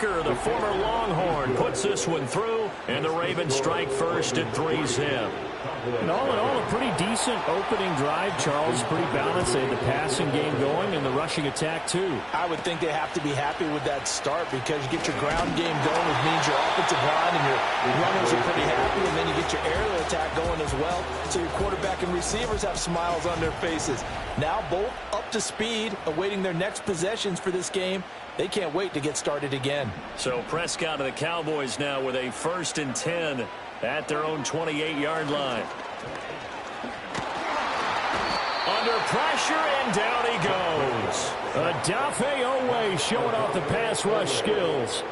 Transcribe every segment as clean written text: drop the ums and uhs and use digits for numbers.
kicker, the former Longhorn, puts this one through, and the Ravens strike first at 3-zip. And all in all, a pretty decent opening drive, Charles. Pretty balanced. They had the passing game going and the rushing attack, too. I would think they have to be happy with that start because you get your ground game going, which means your offensive line and your runners are pretty happy, and then you get your aerial attack going as well, so your quarterback and receivers have smiles on their faces. Now both up to speed, awaiting their next possessions for this game. They can't wait to get started again. So Prescott of the Cowboys now with a 1st and 10 at their own 28-yard line. Under pressure, and down he goes. Odafe Owe showing off the pass rush skills.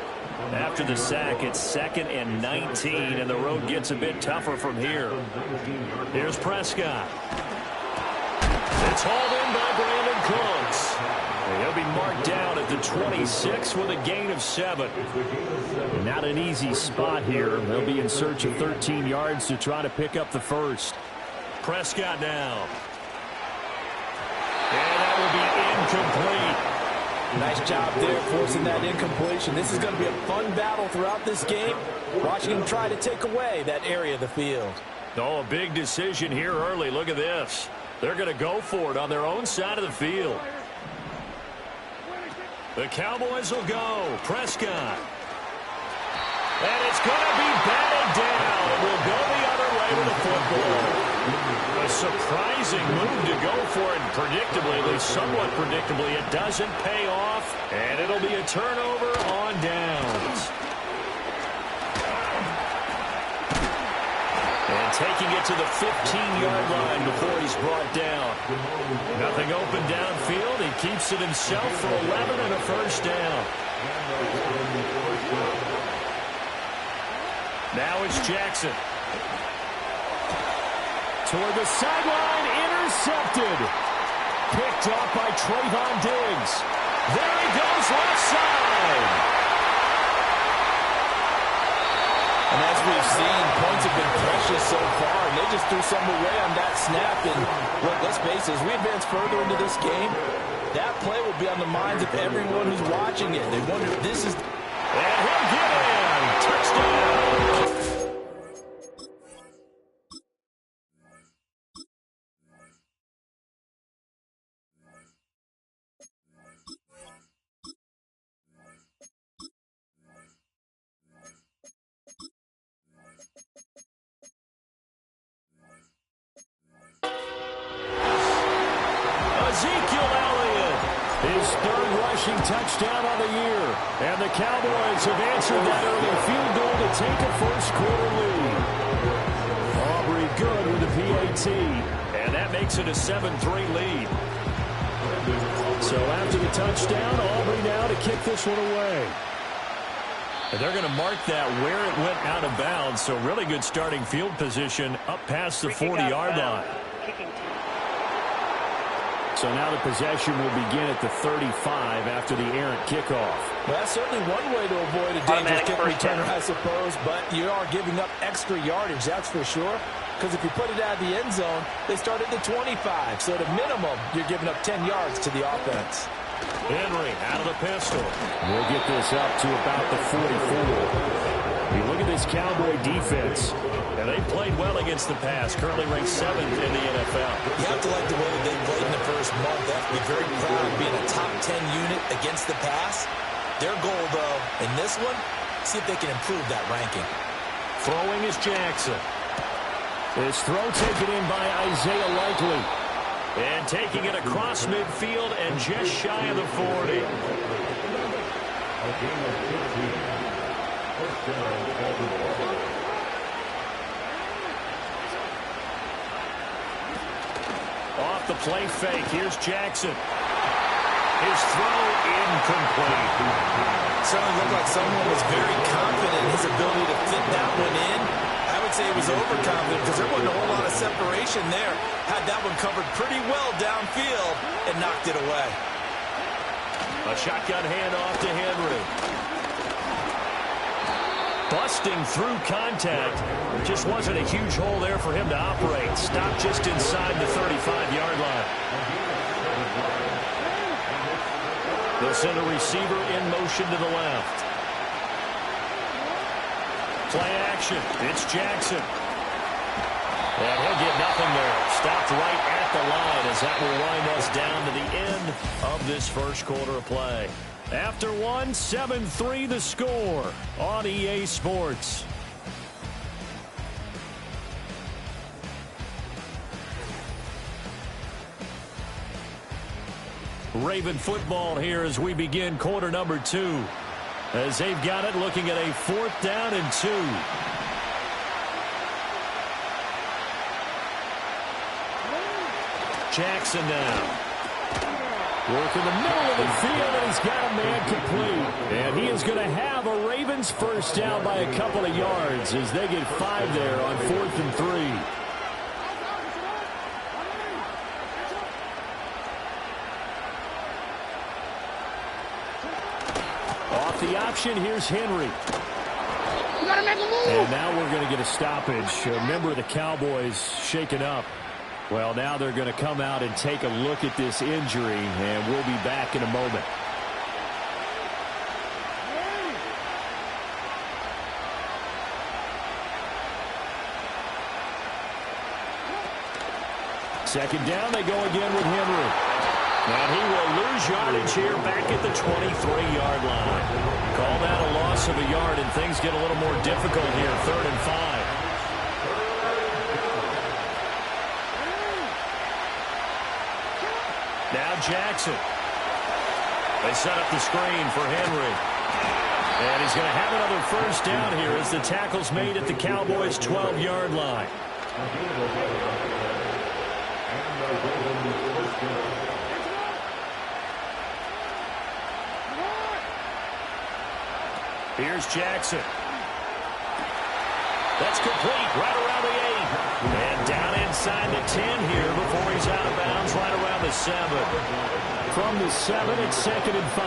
After the sack, it's 2nd and 19, and the road gets a bit tougher from here. Here's Prescott. It's hauled in by Brandon Cooks. And he'll be marked down at the 26 with a gain of 7. Not an easy spot here. They'll be in search of 13 yards to try to pick up the first. Prescott now. And that will be incomplete. Nice job there forcing that incompletion. This is going to be a fun battle throughout this game. Watching him try to take away that area of the field. Oh, a big decision here early. Look at this. They're going to go for it on their own side of the field. The Cowboys will go. Prescott. And it's going to be batted down. It will go the other way with the football. A surprising move to go for it. Predictably, at least somewhat predictably, it doesn't pay off. And it'll be a turnover on downs. And taking it to the 15-yard line before he's brought down. Nothing open downfield. He keeps it himself for 11 and a first down. Now it's Jackson. Toward the sideline, intercepted. Picked off by Trayvon Diggs. There he goes, left side. And as we've seen, points have been precious so far, and they just threw some away on that snap. And look, let's face it, as we advance further into this game, that play will be on the minds of everyone who's watching it. They wonder if this is... And he'll get in. Touchdown. Touchdown on the year. And the Cowboys have answered that early field goal to take a first-quarter lead. Aubrey good with the PAT. And that makes it a 7-3 lead. So after the touchdown, Aubrey now to kick this one away. And they're going to mark that where it went out of bounds. So really good starting field position up past the 40-yard line. So now the possession will begin at the 35 after the errant kickoff. Well, that's certainly one way to avoid a dangerous kick returner, I suppose, but you are giving up extra yardage, that's for sure. Because if you put it out of the end zone, they start at the 25. So at a minimum, you're giving up 10 yards to the offense. Henry out of the pistol. We'll get this up to about the 44. You look at this Cowboy defense. And they played well against the pass, currently ranked 7th in the NFL. You have to like the way that they played in the first month. They have to be very proud of being a top 10 unit against the pass. Their goal, though, in this one, see if they can improve that ranking. Throwing is Jackson. This throw taken in by Isaiah Likely. And taking it across midfield and just shy of the 40. Off the play fake, here's Jackson. His throw incomplete. Certainly looked like someone was very confident in his ability to fit that one in. I would say he was overconfident because there wasn't a whole lot of separation there. Had that one covered pretty well downfield and knocked it away. A shotgun handoff to Henry. Busting through contact. There just wasn't a huge hole there for him to operate. Stopped just inside the 35-yard line. They'll send a receiver in motion to the left. Play action. It's Jackson. And he'll get nothing there. Stopped right at the line as that will wind us down to the end of this first quarter of play. After one, 7-3 the score on EA Sports. Raven football here as we begin quarter number 2. As they've got it, looking at a 4th down and 2. Jackson now. Work in the middle of the field, and he's got a man complete. And he is going to have a Ravens first down by a couple of yards as they get 5 there on 4th and 3. The option, here's Henry. You gotta make a move. And now we're going to get a stoppage. A member of the Cowboys shaken up. Well, now they're going to come out and take a look at this injury, and we'll be back in a moment. Second down, they go again with Henry. And he will lose yardage here back at the 23-yard line. Call that a loss of a yard, and things get a little more difficult here, 3rd and 5. Now Jackson. They set up the screen for Henry. And he's going to have another first down here as the tackle's made at the Cowboys' 12-yard line. Here's Jackson. That's complete right around the 8. And down inside the 10 here before he's out of bounds right around the 7. From the 7, it's 2nd and 5.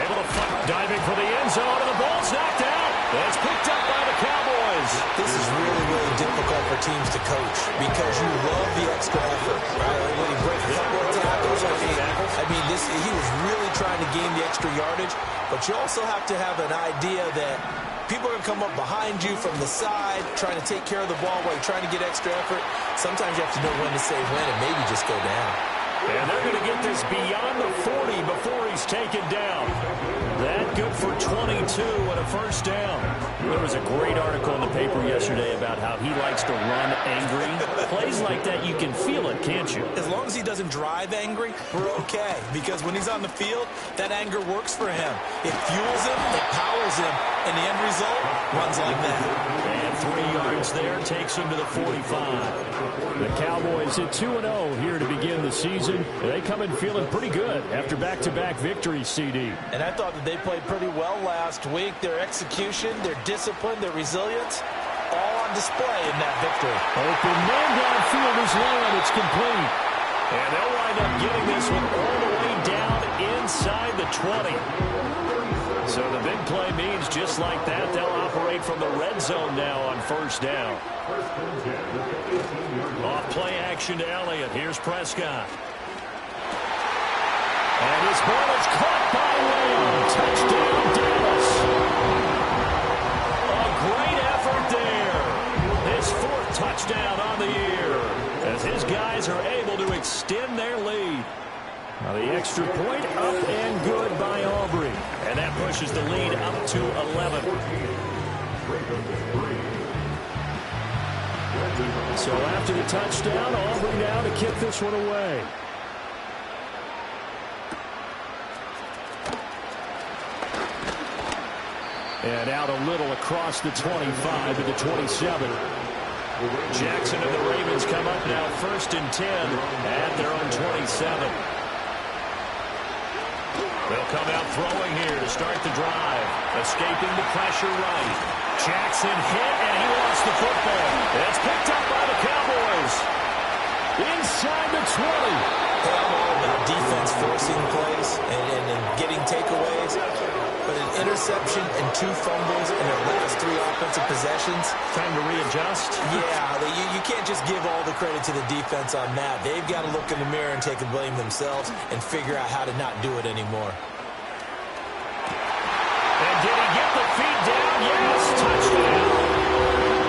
Able to fight, diving for the end zone, and the ball's knocked out. It's picked up by the Cowboys. This is really, really difficult for teams to coach because you love the extra effort, right? When he breaks a couple of tackles, he was really trying to gain the extra yardage, but you also have to have an idea that people are going to come up behind you from the side, trying to take care of the ball while you're trying to get extra effort. Sometimes you have to know when to say when and maybe just go down. And they're going to get this beyond the 40 before he's taken down. That good for 22 and a first down. There was a great article in the paper yesterday about how he likes to run angry. Plays like that, you can feel it, can't you? As long as he doesn't drive angry, we're okay. Because when he's on the field, that anger works for him. It fuels him, it powers him, and the end result runs like that. And 3 yards there takes him to the 45. The Cowboys at 2-0 here to begin the season. They come in feeling pretty good after back-to-back victories, CD. And I thought that they played pretty well last week. Their execution, their discipline, their resilience, all on display in that victory. Open man downfield is low, and it's complete. And they'll wind up getting this one all the way down inside the 20. So the big play means just like that, they'll operate from the red zone now on first down. Off play action to Elliott. Here's Prescott. And his ball is caught by Lamb. Touchdown, Dallas. A great effort there. His 4th touchdown on the year as his guys are able to extend their lead. Now the extra point up and good by Aubrey. And that pushes the lead up to 11. So after the touchdown, Aubrey now to kick this one away. And out a little across the 25 to the 27. Jackson and the Ravens come up now 1st and 10 at their own 27. They'll come out throwing here to start the drive. Escaping the pressure right. Jackson hit, and he lost the football. It's picked up by the Cowboys. Inside the 20. I'm all about defense forcing plays and getting takeaways. But but an interception and 2 fumbles in their last 3 offensive possessions. Time to readjust? Yeah, you can't just give all the credit to the defense on that. They've got to look in the mirror and take the blame themselves and figure out how to not do it anymore. And did he get the feet down? Yes, touchdown.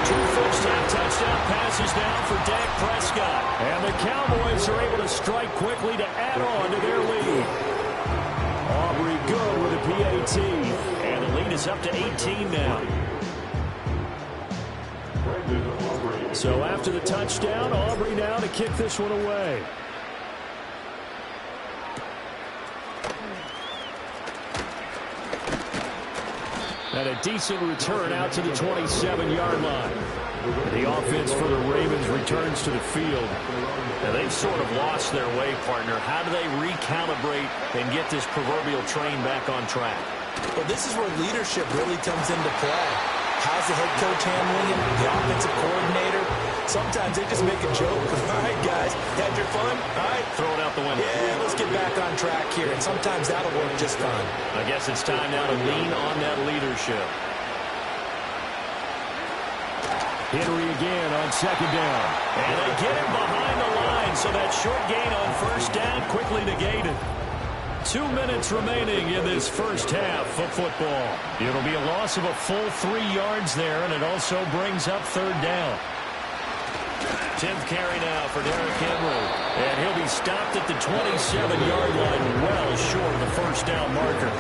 2 first-half touchdown passes now for Dak Prescott. And the Cowboys are able to strike quickly to add on to their lead. Aubrey good with a PAT. And the lead is up to 18 now. So after the touchdown, Aubrey now to kick this one away. And a decent return out to the 27-yard line. The offense for the Ravens returns to the field. Now they've sort of lost their way, partner. How do they recalibrate and get this proverbial train back on track? Well, this is where leadership really comes into play. How's the head coach handling it? The offensive coordinator? Sometimes they just make a joke. All right, guys, had your fun? All right. Throw it out the window. Yeah, let's get back on track here. And sometimes that'll work just fine. I guess it's time now to lean on that leadership. Henry again on second down. And they get him behind the line, so that short gain on first down quickly negated. 2 minutes remaining in this first half of football. It'll be a loss of a full 3 yards there, and it also brings up third down. 10th carry now for Derrick Henry. And he'll be stopped at the 27-yard line, well short of the first down marker.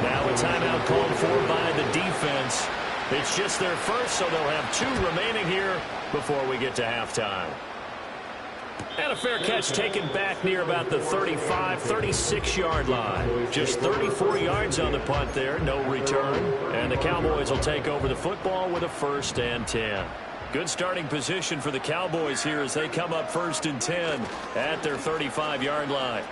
Now a timeout called for by the defense. It's just their first, so they'll have 2 remaining here before we get to halftime. And a fair catch taken back near about the 35, 36-yard line. Just 34 yards on the punt there, no return. And the Cowboys will take over the football with a 1st and 10. Good starting position for the Cowboys here as they come up 1st and 10 at their 35-yard line.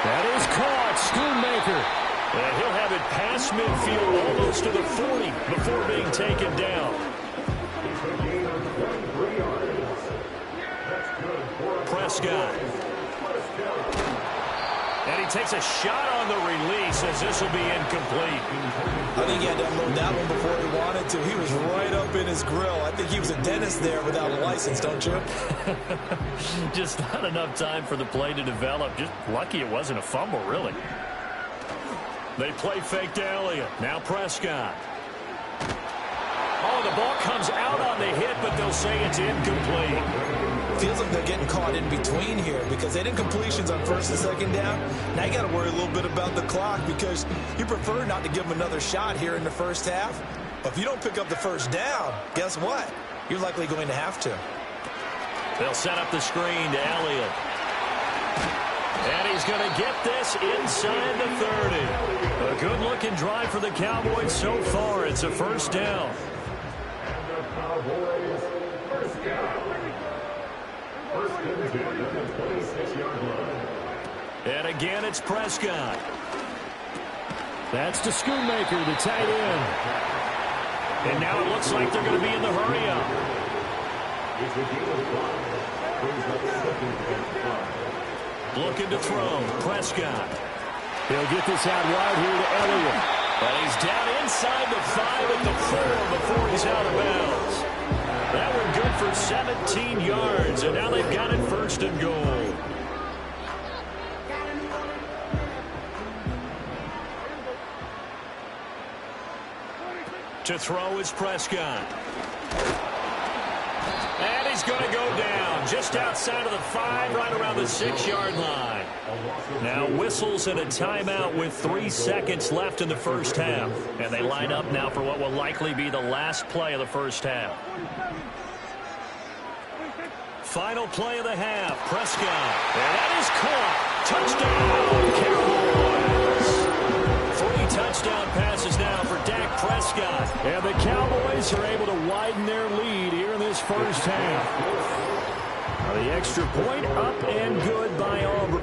That is caught. Schoonmaker. And he'll have it past midfield almost to the 40 before being taken down. Prescott. And he takes a shot on the release as this will be incomplete. I think he had to unload that one before he wanted to. He was right up in his grill. I think he was a dentist there without a license, don't you? Just not enough time for the play to develop. Just lucky it wasn't a fumble, really. They play fake to Elliott. Now Prescott. Oh, the ball comes out on the hit, but they'll say it's incomplete. Feels like they're getting caught in between here because they did completions on 1st and 2nd down. Now you got to worry a little bit about the clock because you prefer not to give them another shot here in the first half. But if you don't pick up the 1st down, guess what? You're likely going to have to. They'll set up the screen to Elliott. And he's going to get this inside the 30. A good-looking drive for the Cowboys so far. It's a 1st down. And again, it's Prescott. That's to Schoonmaker, the tight end. And now it looks like they're going to be in the hurry-up. Looking to throw. Prescott. He'll get this out wide here to Elliott. And he's down inside the 5 at the 4 before he's out of bounds. That one good for 17 yards, and now they've got it 1st and goal. To throw is Prescott. And he's going to go down just outside of the 5, right around the 6-yard line. Now whistles and a timeout with 3 seconds left in the first half. And they line up now for what will likely be the last play of the first half. Final play of the half, Prescott. And that is caught. Touchdown, Cowboys. 3 touchdown passes now for Dak Prescott. And the Cowboys are able to widen their lead here in this first half. The extra point up and good by Auburn.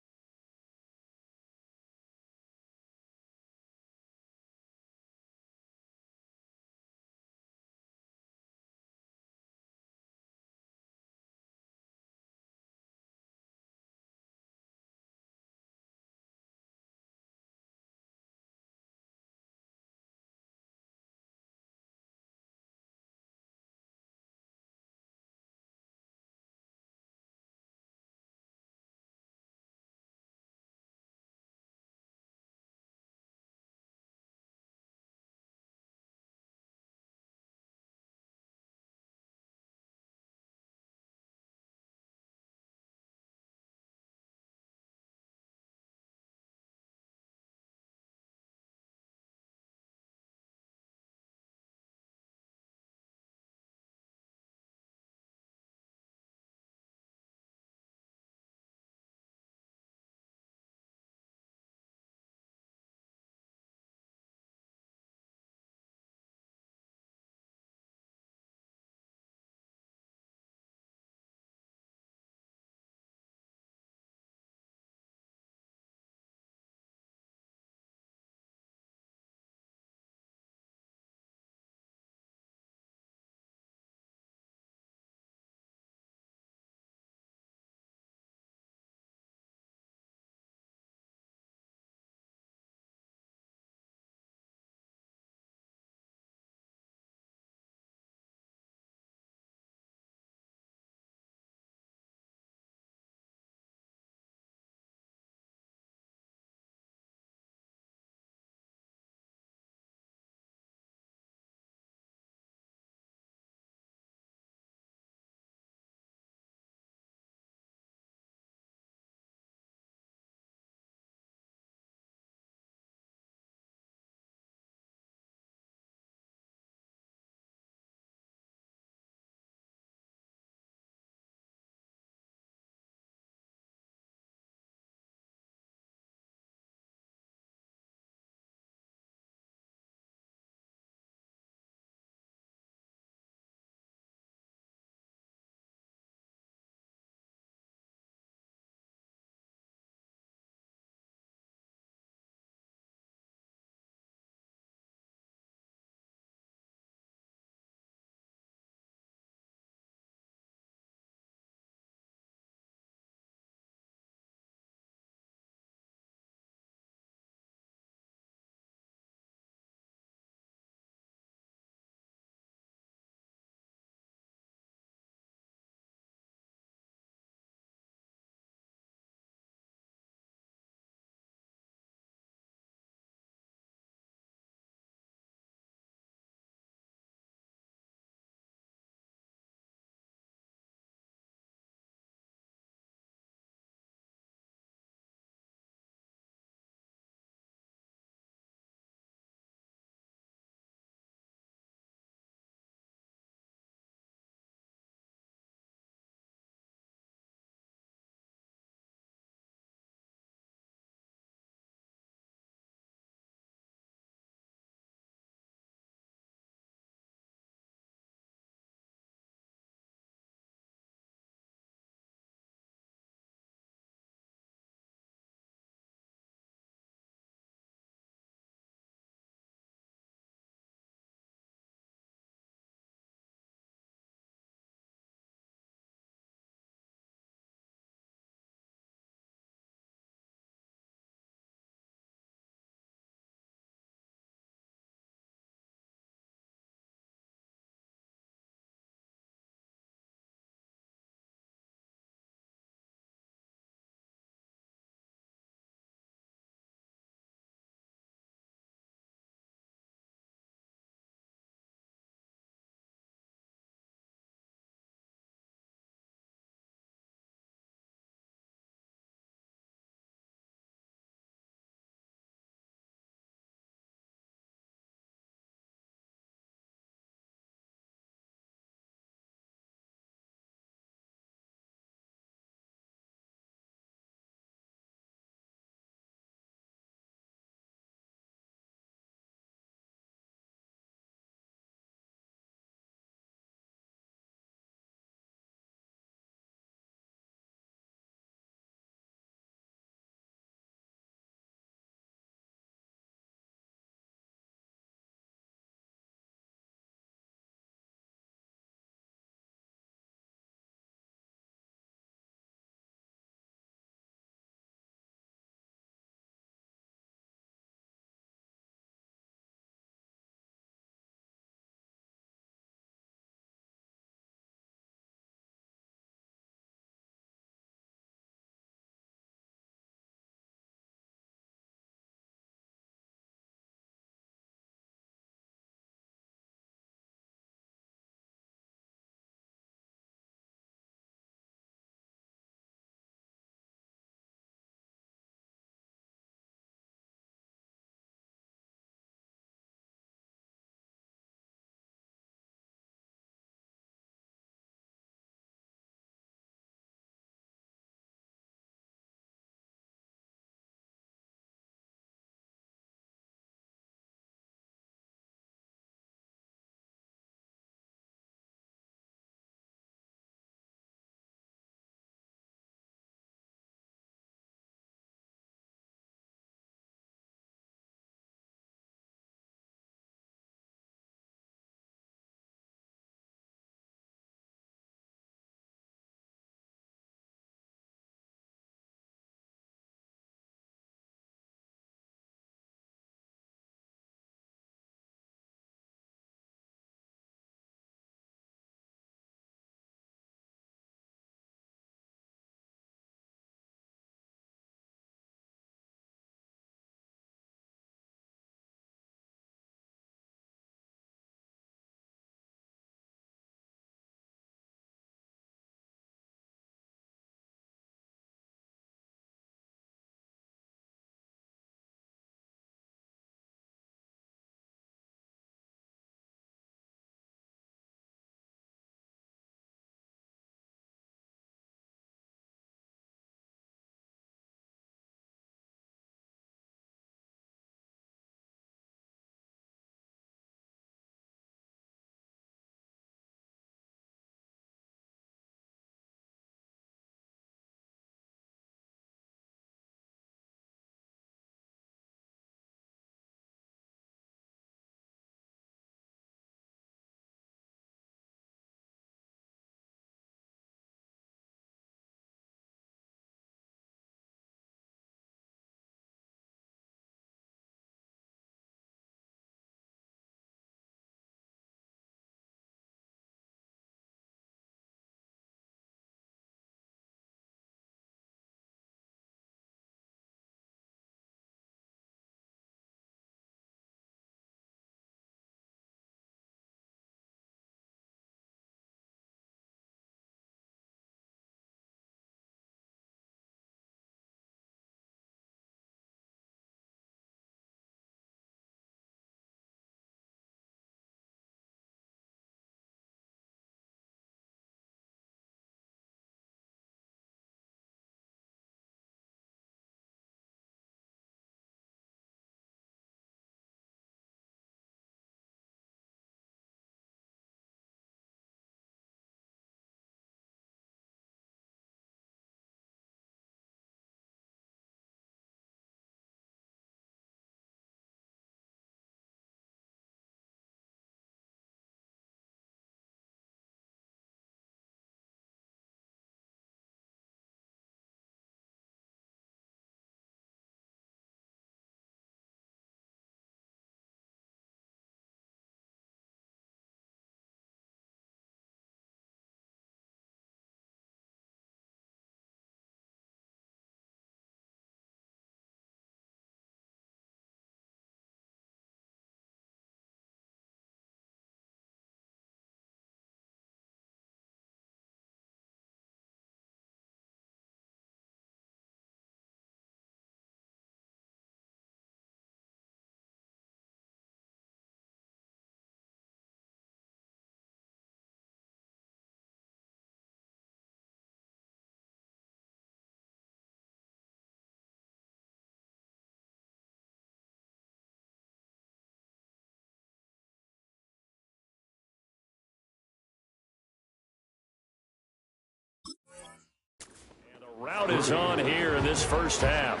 Route is on here in this first half.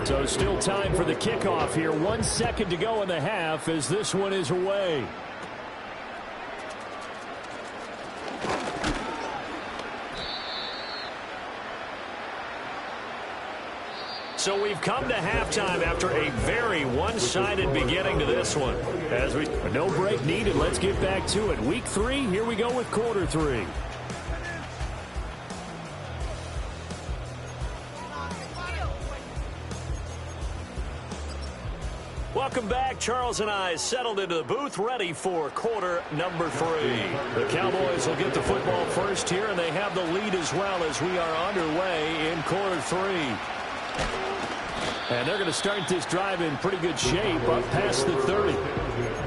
So still time for the kickoff here. 1 second to go in the half as this one is away. So we've come to halftime after a very one-sided beginning to this one. As we no break needed, let's get back to it. Week 3, here we go with quarter 3. Welcome back. Charles and I settled into the booth, ready for quarter number 3. The Cowboys will get the football first here, and they have the lead as well as we are underway in quarter 3. And they're going to start this drive in pretty good shape up past the 30.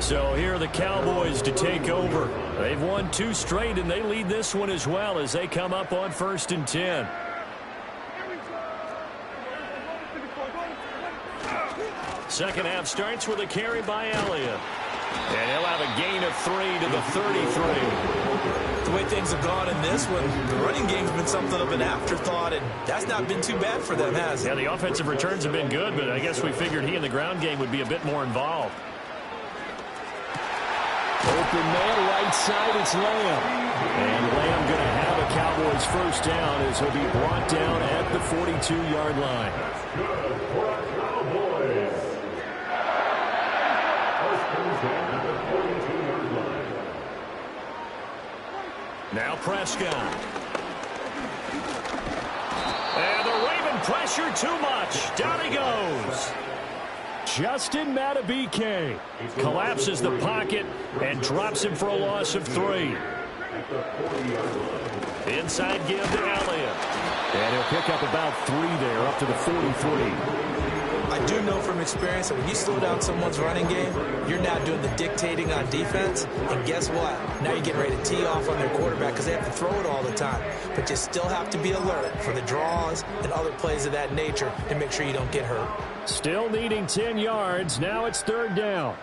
So here are the Cowboys to take over. They've won 2 straight, and they lead this one as well as they come up on 1st and 10. Second half starts with a carry by Elliott. And he'll have a gain of 3 to the 33. The way things have gone in this one, the running game's been something of an afterthought, and that's not been too bad for them, has it? Yeah, the offensive returns have been good, but I guess we figured he in the ground game would be a bit more involved. Open man, right side, it's Lamb. And Lamb going to have a Cowboys first down as he'll be brought down at the 42-yard line. Now Prescott. And the Raven pressure too much. Down he goes. Justin Matabike Collapses the pocket and drops him for a loss of 3. Inside give to Elliott. And he'll pick up about 3 there, up to the 43. I do know from experience that when you slow down someone's running game, you're now doing the dictating on defense. And guess what? Now you're getting ready to tee off on their quarterback because they have to throw it all the time. But you still have to be alert for the draws and other plays of that nature to make sure you don't get hurt. Still needing 10 yards. Now it's 3rd down.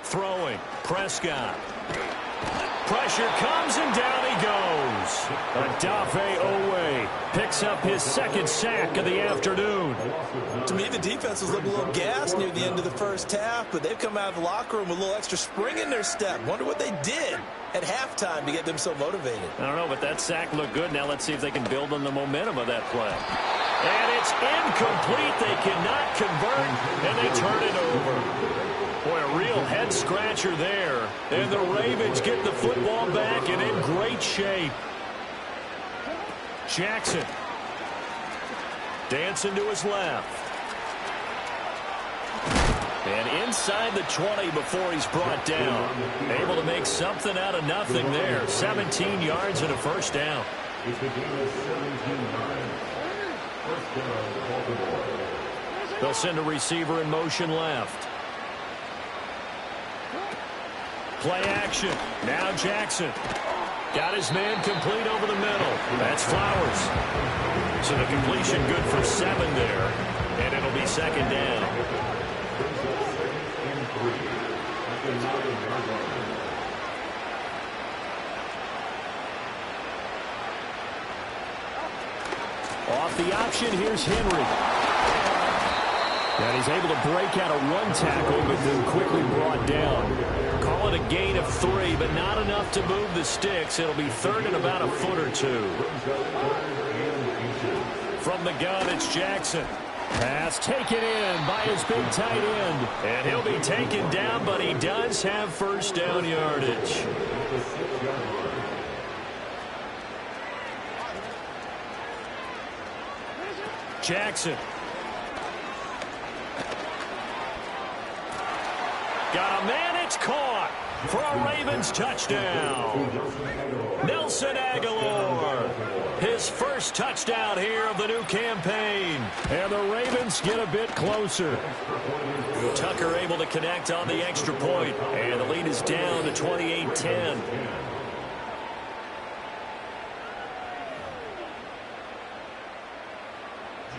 Throwing. Prescott. Pressure comes and down he goes. Odafe Owe picks up his 2nd sack of the afternoon. To me, the defense was looking a little gassed near the end of the first half, but they've come out of the locker room with a little extra spring in their step. Wonder what they did at halftime to get them so motivated. I don't know, but that sack looked good. Now let's see if they can build on the momentum of that play. And it's incomplete. They cannot convert, and they turn it over. Boy, a real head-scratcher there. And the Ravens get the football back and in great shape. Jackson. Dancing to his left. And inside the 20 before he's brought down. Able to make something out of nothing there. 17 yards and a first down. They'll send a receiver in motion left. Play action. Now Jackson. Got his man complete over the middle. That's Flowers. So the completion good for 7 there. And it'll be 2nd down. Off the option, here's Henry. And he's able to break out a 1 tackle, but then quickly brought down. Call it a gain of 3, but not enough to move the sticks. It'll be 3rd and about a foot or 2. From the gun, it's Jackson. Pass taken in by his big tight end. And he'll be taken down, but he does have first down yardage. Jackson. Got a man, it's caught for a Ravens touchdown. Nelson Aguilar, his first touchdown here of the new campaign. And the Ravens get a bit closer. Tucker able to connect on the extra point, and the lead is down to 28-10.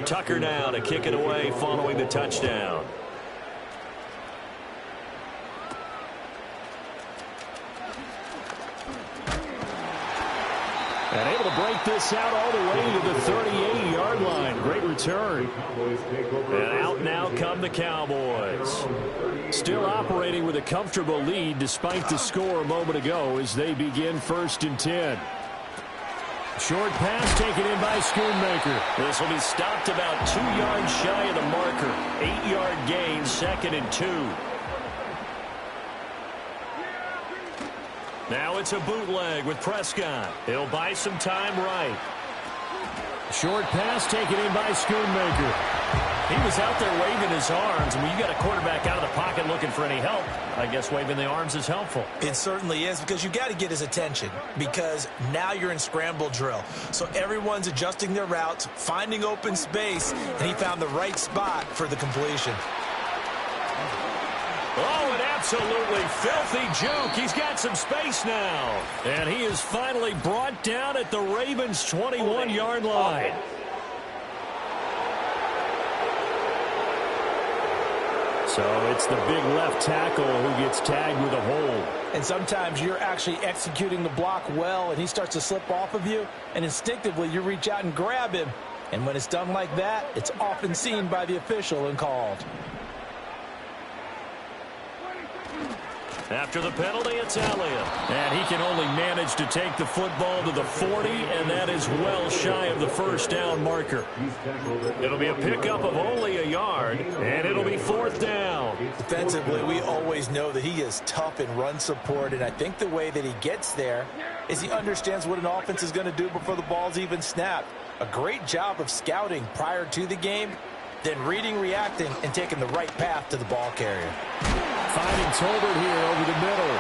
Tucker now to kick it away following the touchdown. And able to break this out all the way to the 38-yard line. Great return. And out now come the Cowboys. Still operating with a comfortable lead despite the score a moment ago as they begin 1st and 10. Short pass taken in by Schoonmaker. This will be stopped about 2 yards shy of the marker. 8-yard gain, 2nd and 2. Now it's a bootleg with Prescott. He'll buy some time right. Short pass taken in by Schoonmaker. He was out there waving his arms. When you got a quarterback out of the pocket looking for any help, I guess waving the arms is helpful. It certainly is, because you got to get his attention, because now you're in scramble drill. So everyone's adjusting their routes, finding open space, and he found the right spot for the completion. Oh, an absolutely filthy juke. He's got some space now. And he is finally brought down at the Ravens' 21-yard line. So it's the big left tackle who gets tagged with a hold. And sometimes you're actually executing the block well, and he starts to slip off of you, and instinctively you reach out and grab him. And when it's done like that, it's often seen by the official and called. After the penalty, it's Elliott. And he can only manage to take the football to the 40, and that is well shy of the first down marker. It'll be a pickup of only a yard, and it'll be 4th down. Defensively, we always know that he is tough in run support, and I think the way that he gets there is he understands what an offense is going to do before the ball's even snapped. A great job of scouting prior to the game, then reading, reacting, and taking the right path to the ball carrier. Finding Tolbert here over the middle.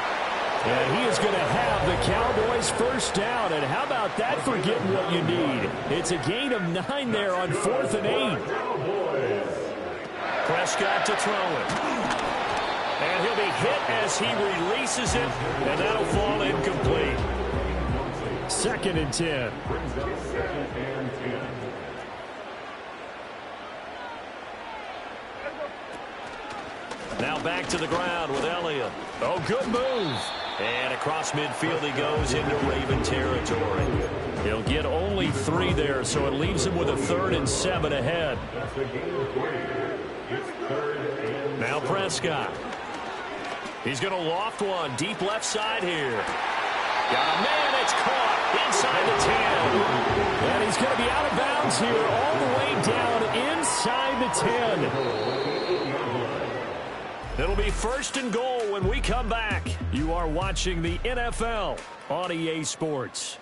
And he is going to have the Cowboys first down. And how about that for getting what you need? It's a gain of 9 there on 4th and 8. Prescott to throw it. And he'll be hit as he releases it, and that'll fall incomplete. 2nd and 10. Now back to the ground with Elliott. Oh, good move. And across midfield he goes into Raven territory. He'll get only 3 there, so it leaves him with a 3rd and 7 ahead. Now Prescott. He's going to loft one deep left side here. Got a man, it's caught inside the 10. And he's going to be out of bounds here all the way down inside the 10. It'll be 1st and goal when we come back. You are watching the NFL on EA Sports.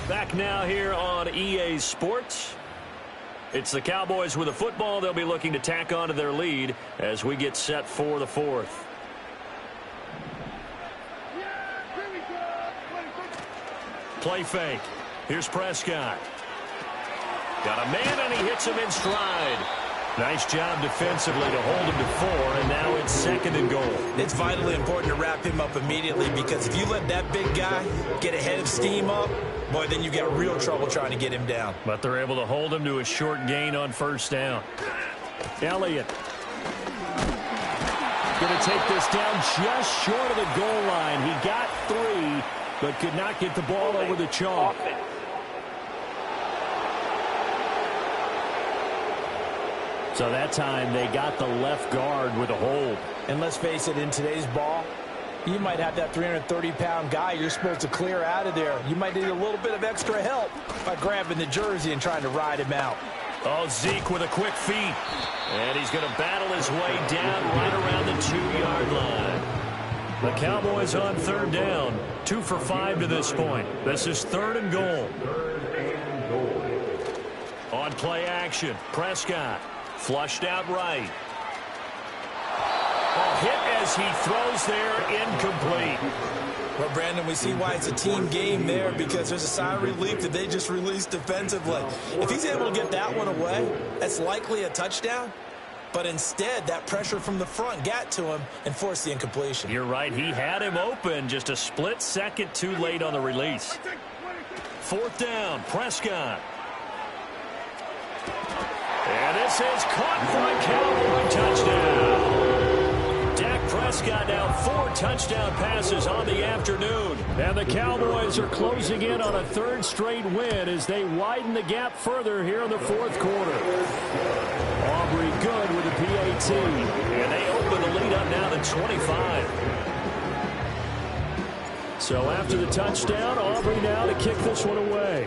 Back now here on EA Sports. It's the Cowboys with the football. They'll be looking to tack on to their lead as we get set for the 4th. Play fake. Here's Prescott. Got a man, and he hits him in stride. Nice job defensively to hold him to 4, and now it's 2nd and goal. It's vitally important to wrap him up immediately, because if you let that big guy get a head of steam up, boy, then you got real trouble trying to get him down. But they're able to hold him to a short gain on 1st down. Elliott going to take this down just short of the goal line. He got 3, but could not get the ball over the chalk. So that time they got the left guard with a hold. And let's face it, in today's ball, you might have that 330-pound guy you're supposed to clear out of there. You might need a little bit of extra help by grabbing the jersey and trying to ride him out. Oh, Zeke with a quick feet. And he's going to battle his way down right around the 2-yard line. The Cowboys on 3rd down. 2 for 5 to this point. This is 3rd and goal. On play action, Prescott. Flushed out right. Oh, hit as he throws there, incomplete. Well, Brandon, we see why it's a team game there, because there's a sigh of relief that they just released defensively. If he's able to get that one away, that's likely a touchdown. But instead, that pressure from the front got to him and forced the incompletion. You're right. He had him open, just a split second too late on the release. 4th down, Prescott. And this is caught for a Cowboy touchdown. Dak Prescott Prescott now 4 touchdown passes on the afternoon. And the Cowboys are closing in on a 3rd straight win as they widen the gap further here in the 4th quarter. Aubrey good with a PAT. And they open the lead up now to 25. So after the touchdown, Aubrey now to kick this one away.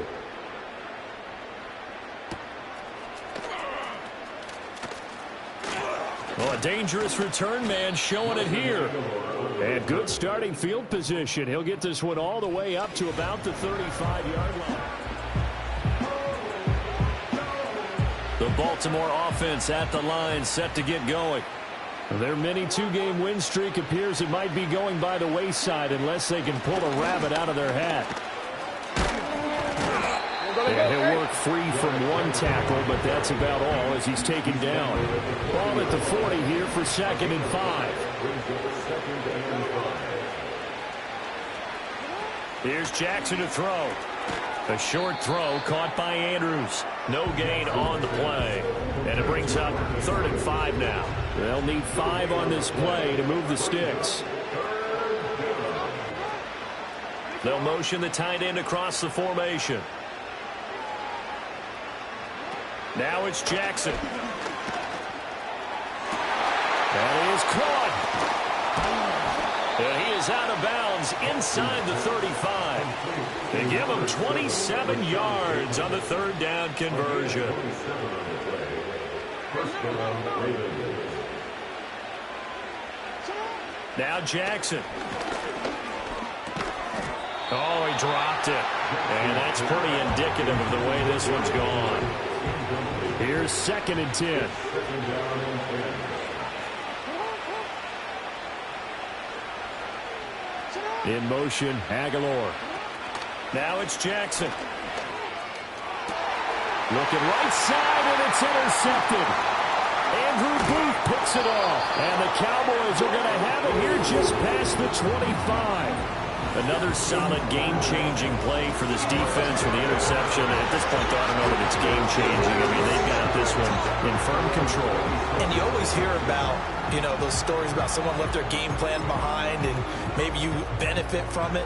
Well, a dangerous return man showing it here. And good starting field position. He'll get this one all the way up to about the 35-yard line. The Baltimore offense at the line, set to get going. Their mini 2-game win streak appears it might be going by the wayside unless they can pull a rabbit out of their hat. And he'll work free from one tackle, but that's about all as he's taken down. Ball at the 40 here for 2nd and 5. Here's Jackson to throw. A short throw caught by Andrews. No gain on the play. And it brings up 3rd and 5 now. They'll need 5 on this play to move the sticks. They'll motion the tight end across the formation. Now it's Jackson. That is caught. And he is out of bounds inside the 35. They give him 27 yards on the 3rd down conversion. Now Jackson. Oh, he dropped it. And that's pretty indicative of the way this one's gone. Here's 2nd and 10. In motion, Aguilar. Now it's Jackson. Looking right side, and it's intercepted. Andrew Booth picks it off. And the Cowboys are going to have it here just past the 25. Another solid game-changing play for this defense with the interception. And at this point, I don't know that it's game-changing. I mean, they've got this one in firm control. And you always hear about, you know, those stories about someone left their game plan behind and maybe you benefit from it.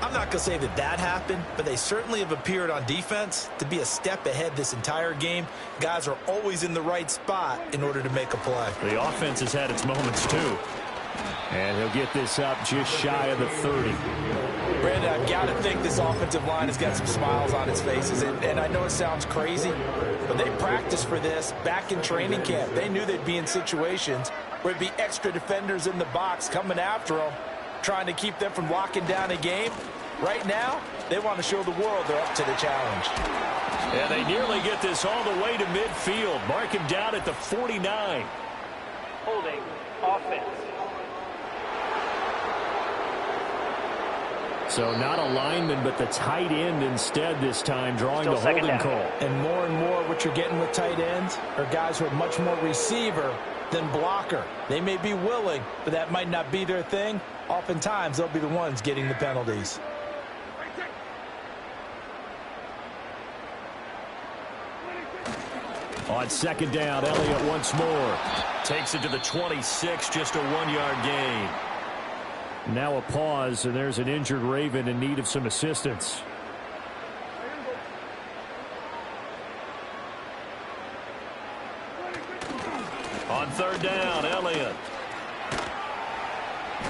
I'm not going to say that that happened, but they certainly have appeared on defense to be a step ahead this entire game. Guys are always in the right spot in order to make a play. The offense has had its moments, too. And he'll get this up just shy of the 30. Brandon, I've got to think this offensive line has got some smiles on its faces. And I know it sounds crazy, but they practiced for this back in training camp. They knew they'd be in situations where there'd be extra defenders in the box coming after them, trying to keep them from locking down a game. Right now, they want to show the world they're up to the challenge. And they nearly get this all the way to midfield. Mark him down at the 49. Holding offense. So not a lineman, but the tight end instead this time, drawing the holding call. And more what you're getting with tight ends are guys who are much more receiver than blocker. They may be willing, but that might not be their thing. Oftentimes, they'll be the ones getting the penalties. On 2nd down, Elliott once more. Takes it to the 26, just a 1-yard gain. Now a pause, and there's an injured Raven in need of some assistance. On 3rd down, Elliott.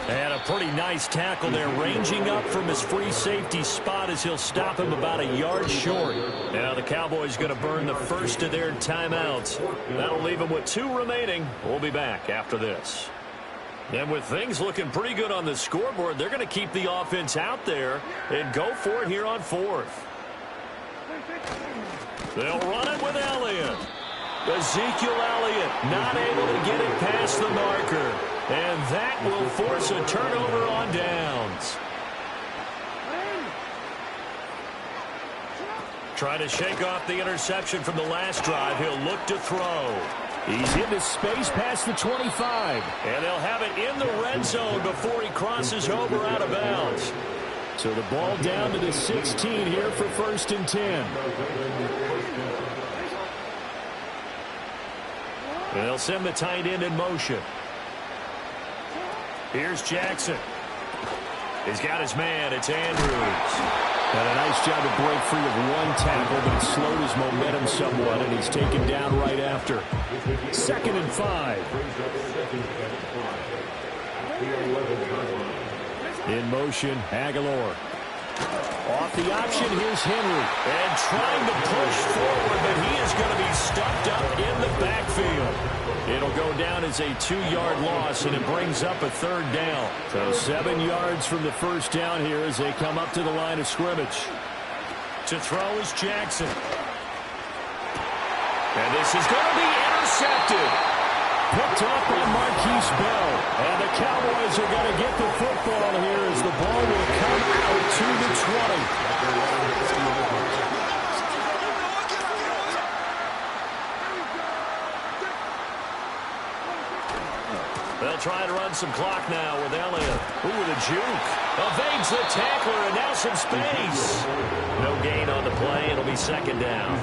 And a pretty nice tackle there, ranging up from his free safety spot as he'll stop him about a yard short. Now the Cowboys going to burn the first of their timeouts. That'll leave them with 2 remaining. We'll be back after this. And with things looking pretty good on the scoreboard, they're going to keep the offense out there and go for it here on 4th. They'll run it with Elliott. Ezekiel Elliott not able to get it past the marker. And that will force a turnover on downs. Trying to shake off the interception from the last drive. He'll look to throw. He's into space past the 25. And they'll have it in the red zone before he crosses over out of bounds. So the ball down to the 16 here for 1st and 10. And they'll send the tight end in motion. Here's Jackson. He's got his man. It's Andrews. And a nice job to break free of one tackle, but it slowed his momentum somewhat, and he's taken down right after. 2nd and 5. In motion, Aguilar. Off the option, here's Henry. And trying to push forward, but he is going to be stuffed up in the backfield. It'll go down as a 2-yard loss, and it brings up a 3rd down. So 7 yards from the first down here as they come up to the line of scrimmage. To throw is Jackson. And this is going to be intercepted. Picked off by Marquise Bell. And the Cowboys are going to get the football here as the ball will come out to the 20. They'll try to run some clock now with Elliott. Ooh, with a juke. Evades the tackler, and now some space. No gain on the play. It'll be 2nd down.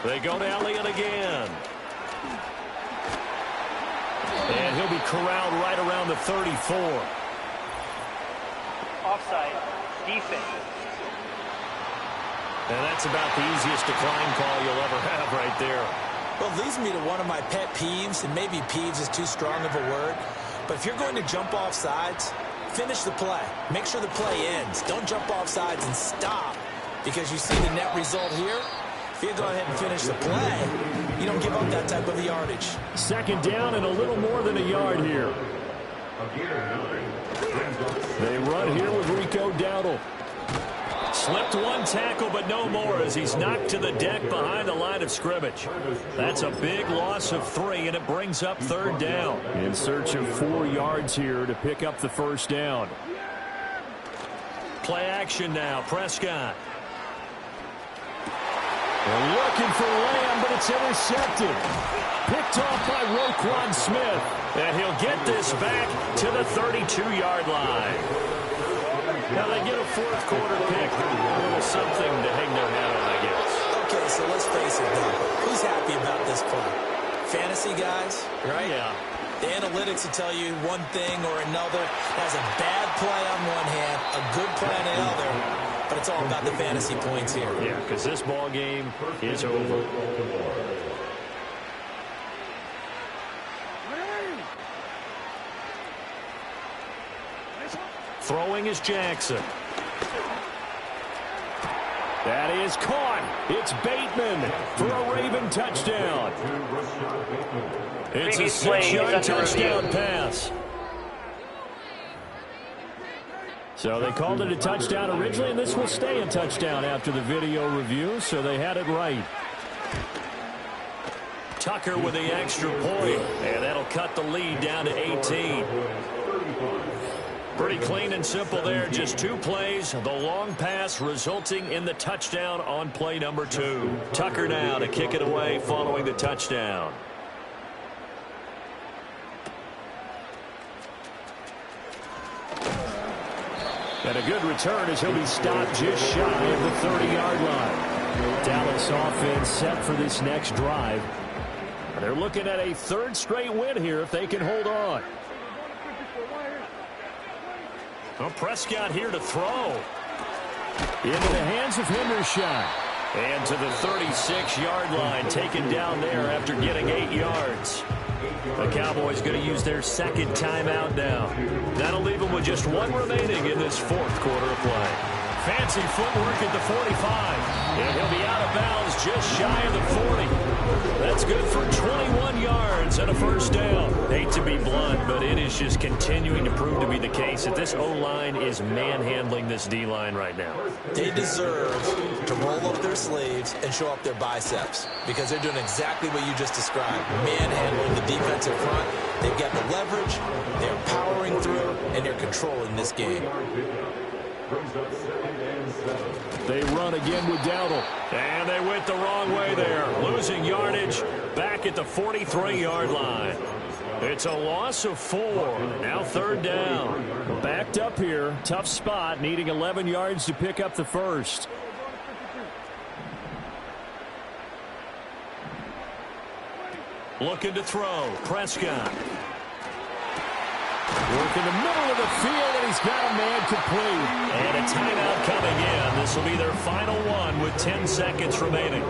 They go to Elliott again. And he'll be corralled right around the 34. Offside. Defense. And that's about the easiest decline call you'll ever have right there. Well, it leads me to one of my pet peeves, and maybe peeves is too strong of a word, but if you're going to jump off sides, finish the play. Make sure the play ends. Don't jump off sides and stop, because you see the net result here. If you go ahead and finish the play, you don't give up that type of yardage. 2nd down and a little more than a yard here. They run here with Rico Dowdle. Slipped one tackle, but no more as he's knocked to the deck behind the line of scrimmage. That's a big loss of 3, and it brings up 3rd down. In search of 4 yards here to pick up the 1st down. Play action now. Prescott. They're looking for Lamb, but it's intercepted. Picked off by Roquan Smith. And he'll get this back to the 32-yard line. Now they get a 4th quarter pick. A little something to hang their hat on, I guess. Okay, so let's face it, though. Who's happy about this play? Fantasy guys, right? Yeah. The analytics will tell you one thing or another. Has a bad play on one hand, a good play on the other, but it's all about the fantasy points here. Yeah, because this ball game is over. Throwing is Jackson. That is caught. It's Bateman for a Raven touchdown. It's a 6-yard touchdown pass. So they called it a touchdown originally, and this will stay a touchdown after the video review, so they had it right. Tucker with the extra point, and that'll cut the lead down to 18. Pretty clean and simple there. Just 2 plays. The long pass resulting in the touchdown on play number 2. Tucker now to kick it away following the touchdown. And a good return as he'll be stopped just shy of the 30-yard line. Dallas offense set for this next drive. They're looking at a 3rd straight win here if they can hold on. Well, Prescott here to throw. Into the hands of Hendershot. And to the 36-yard line, taken down there after getting 8 yards. The Cowboys going to use their 2nd timeout now. That'll leave them with just 1 remaining in this 4th quarter of play. Fancy footwork at the 45. And he'll be out of bounds just shy of the 40. That's good for 21 yards and a 1st down. Hate to be blunt, but it is just continuing to prove to be the case that this O-line is manhandling this D-line right now. They deserve to roll up their sleeves and show up their biceps because they're doing exactly what you just described. Manhandling the defensive front. They've got the leverage, they're powering through, and they're controlling this game. They run again with Dowdle. And they went the wrong way there. Losing yardage back at the 43-yard line. It's a loss of 4. Now 3rd down. Backed up here. Tough spot. Needing 11 yards to pick up the 1st. Looking to throw. Prescott. Work in the middle of the field, and he's got a man complete. And a timeout coming in. This will be their final one with 10 seconds remaining.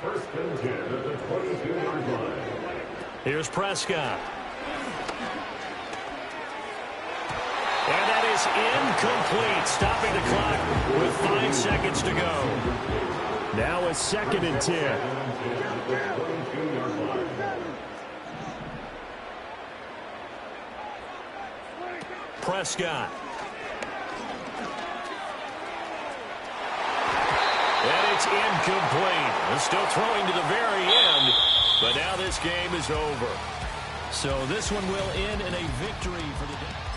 First and 10 at the 22-yard line. Here's Prescott. And that is incomplete, stopping the clock with 5 seconds to go. Now a 2nd and 10. Prescott. And it's incomplete. They're still throwing to the very end, but now this game is over. So this one will end in a victory for the day.